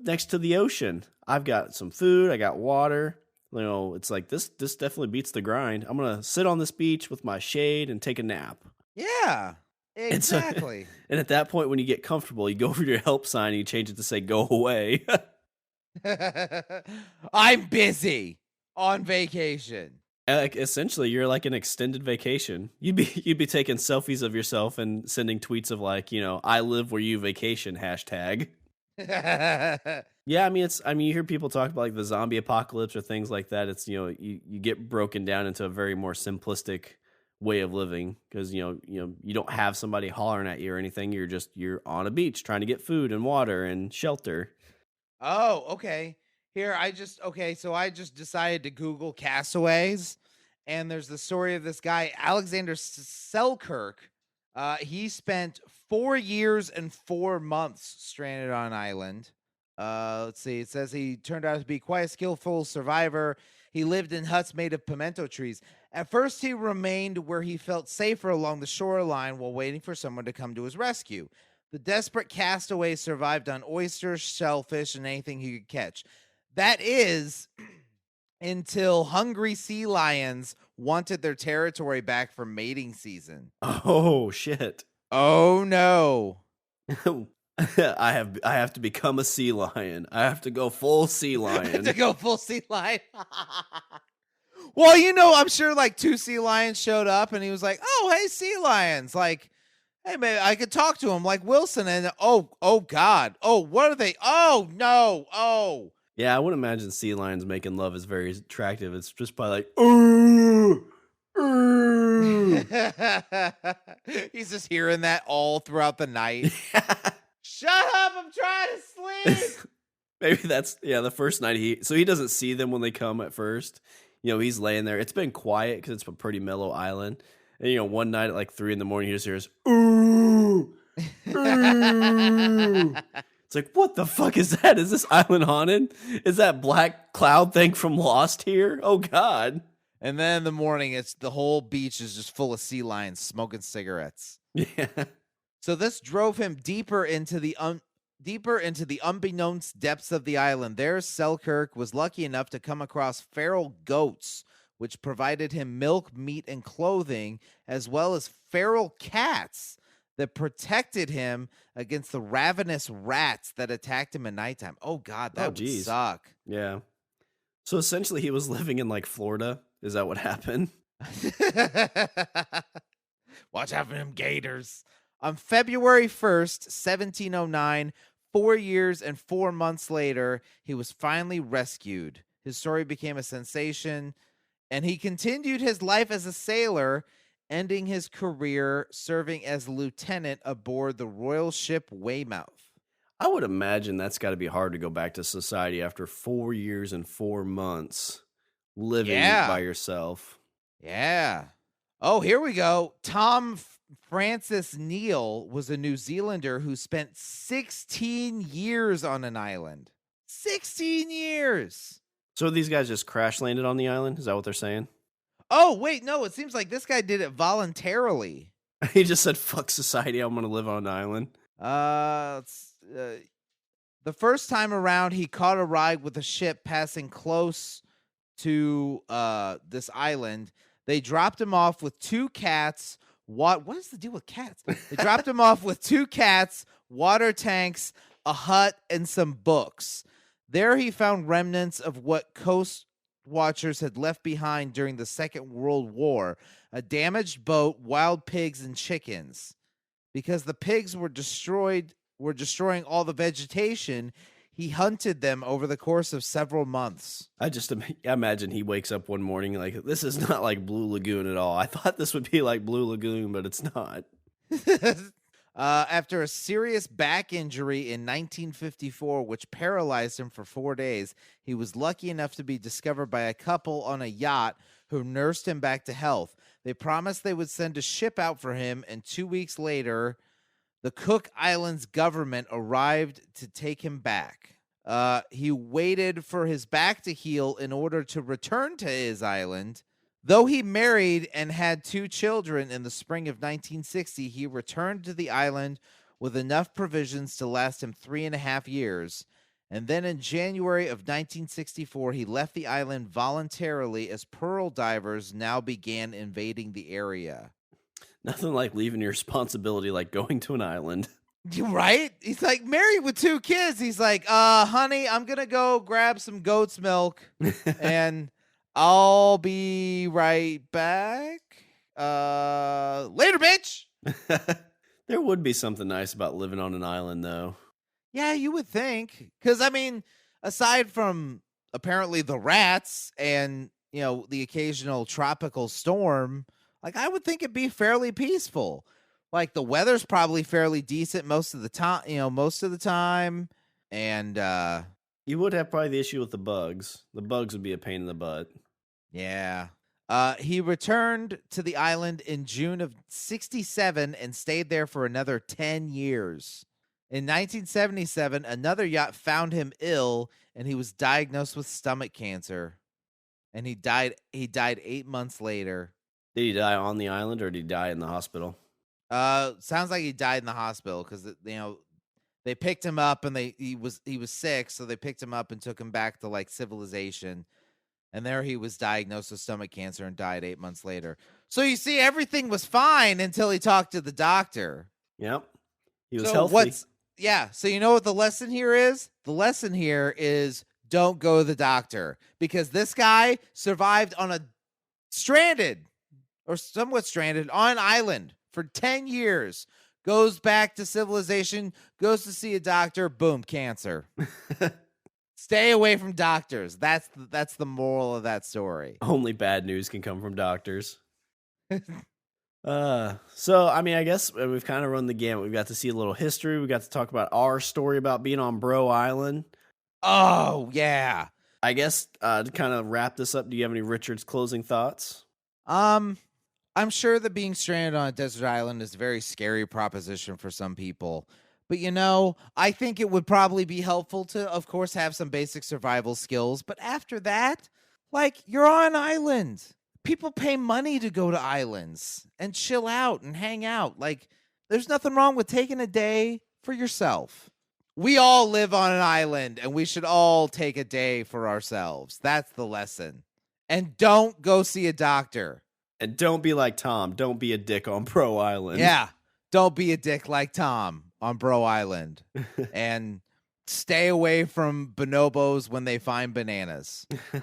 next to the ocean. I've got some food, I got water. You know, it's like this definitely beats the grind. I'm gonna sit on this beach with my shade and take a nap. Yeah. Exactly. And at that point, when you get comfortable, you go over to your help sign and you change it to say, go away. I'm busy on vacation. Essentially, you're like an extended vacation. You'd be taking selfies of yourself and sending tweets of like, you know, I live where you vacation hashtag. Yeah, I mean, you hear people talk about like the zombie apocalypse or things like that. It's, you know, you get broken down into a very more simplistic way of living, because you don't have somebody hollering at you or anything. You're on a beach trying to get food and water and shelter. Oh, okay. Here, so I just decided to Google Castaways, and there's the story of this guy, Alexander Selkirk. He spent 4 years and 4 months stranded on an island. Let's see. It says he turned out to be quite a skillful survivor. He lived in huts made of pimento trees. At first, he remained where he felt safer along the shoreline while waiting for someone to come to his rescue. The desperate castaway survived on oysters, shellfish, and anything he could catch. That is until hungry sea lions wanted their territory back for mating season. Oh, shit. Oh, no. I have to become a sea lion. I have to go full sea lion. Well, you know, I'm sure like 2 sea lions showed up and he was like, oh, hey, sea lions. Like, hey, man, I could talk to him like Wilson. And oh, God. Oh, what are they? Oh, no. Oh. Yeah, I wouldn't imagine sea lions making love is very attractive. It's just probably like, ooh. He's just hearing that all throughout the night. Shut up, I'm trying to sleep. Maybe that's, the first night he doesn't see them when they come at first. You know, he's laying there. It's been quiet because it's a pretty mellow island. And, you know, one night at like 3 a.m, he just hears, ooh, ooh. It's like, what the fuck is that? Is this island haunted? Is that black cloud thing from Lost here? Oh, God. And then in the morning, the whole beach is just full of sea lions smoking cigarettes. Yeah. So this drove him deeper into the unbeknownst depths of the island. There, Selkirk was lucky enough to come across feral goats, which provided him milk, meat, and clothing, as well as feral cats that protected him against the ravenous rats that attacked him at nighttime. Oh, God, that would suck. Yeah. So essentially, he was living in like Florida. Is that what happened? Watch out for them gators. On February 1st, 1709, 4 years and 4 months later, he was finally rescued. His story became a sensation, and he continued his life as a sailor, ending his career serving as lieutenant aboard the royal ship Weymouth. I would imagine that's got to be hard to go back to society after 4 years and 4 months living by yourself. Yeah. Oh, here we go. Tom Francis Neal was a New Zealander who spent 16 years on an island. 16 years. So these guys just crash landed on the island? Is that what they're saying? Oh, wait, no. It seems like this guy did it voluntarily. He just said, fuck society. I'm going to live on an island. The first time around, he caught a ride with a ship passing close to this island. They dropped him off with 2 cats. What is the deal with cats? They dropped him off with 2 cats, water tanks, a hut, and some books. There he found remnants of what coast watchers had left behind during the Second World War, a damaged boat, wild pigs, and chickens. Because the pigs were destroying all the vegetation, he hunted them over the course of several months. I just imagine he wakes up one morning like, this is not like Blue Lagoon at all. I thought this would be like Blue Lagoon, but it's not. After a serious back injury in 1954, which paralyzed him for 4 days, he was lucky enough to be discovered by a couple on a yacht who nursed him back to health. They promised they would send a ship out for him, and 2 weeks later, the Cook Islands government arrived to take him back. He waited for his back to heal in order to return to his island. Though he married and had 2 children in the spring of 1960, he returned to the island with enough provisions to last him 3.5 years. And then in January of 1964, he left the island voluntarily as pearl divers now began invading the area. Nothing like leaving your responsibility like going to an island. Right? He's like married with 2 kids. He's like, honey, I'm going to go grab some goat's milk and I'll be right back. Later, bitch. There would be something nice about living on an island, though. Yeah, you would think. Because, I mean, aside from apparently the rats and, the occasional tropical storm, like, I would think it'd be fairly peaceful. Like, the weather's probably fairly decent most of the time. And, you would have probably the issue with the bugs. The bugs would be a pain in the butt. Yeah. He returned to the island in June of 1967 and stayed there for another 10 years. In 1977, another yacht found him ill, and he was diagnosed with stomach cancer. And he died 8 months later. Did he die on the island, or did he die in the hospital? Sounds like he died in the hospital because they picked him up and he was sick, so they picked him up and took him back to like civilization. And there he was diagnosed with stomach cancer and died 8 months later. So you see, everything was fine until he talked to the doctor. Yep. He was healthy. So you know what the lesson here is? The lesson here is don't go to the doctor, because this guy survived on a somewhat stranded on an island for 10 years, goes back to civilization, goes to see a doctor, boom, cancer. Stay away from doctors. That's the moral of that story. Only bad news can come from doctors. So, I mean, I guess we've kind of run the gamut. We've got to see a little history. We got to talk about our story about being on Bro Island. Oh, yeah. I guess to kind of wrap this up, do you have any Richard's closing thoughts? I'm sure that being stranded on a desert island is a very scary proposition for some people. But, I think it would probably be helpful to, of course, have some basic survival skills. But after that, you're on an island. People pay money to go to islands and chill out and hang out. There's nothing wrong with taking a day for yourself. We all live on an island, and we should all take a day for ourselves. That's the lesson. And don't go see a doctor. And don't be like Tom. Don't be a dick on Bro Island. Yeah, don't be a dick like Tom on Bro Island. And stay away from bonobos when they find bananas. All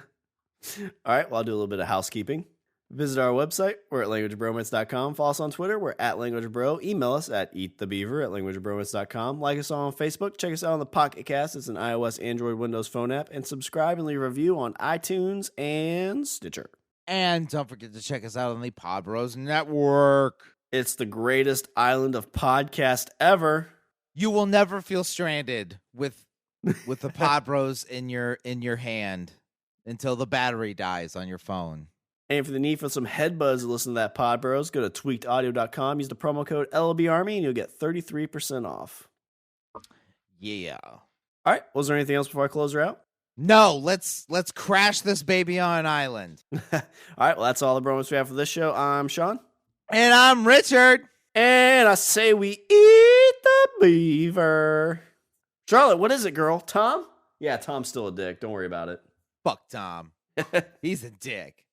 right, well, I'll do a little bit of housekeeping. Visit our website. We're at languagebromance.com. Follow us on Twitter. We're at languagebro. Email us at eatthebeaver@languagebromance.com. Like us on Facebook. Check us out on the Pocket Cast. It's an iOS, Android, Windows phone app. And subscribe and leave a review on iTunes and Stitcher. And don't forget to check us out on the Pod Bros Network. It's the greatest island of podcast ever. You will never feel stranded with the Pod Bros in your hand until the battery dies on your phone. And for the need for some headbuds to listen to that Pod Bros, go to tweakedaudio.com. Use the promo code LBARMY and you'll get 33% off. Yeah. All right. Was there anything else before I close her out? No, let's crash this baby on an island. All right. Well, that's all the bromance we have for this show. I'm Shawn. And I'm Richard. And I say we eat the beaver. Charlotte, what is it, girl? Tom? Yeah, Tom's still a dick. Don't worry about it. Fuck Tom. He's a dick.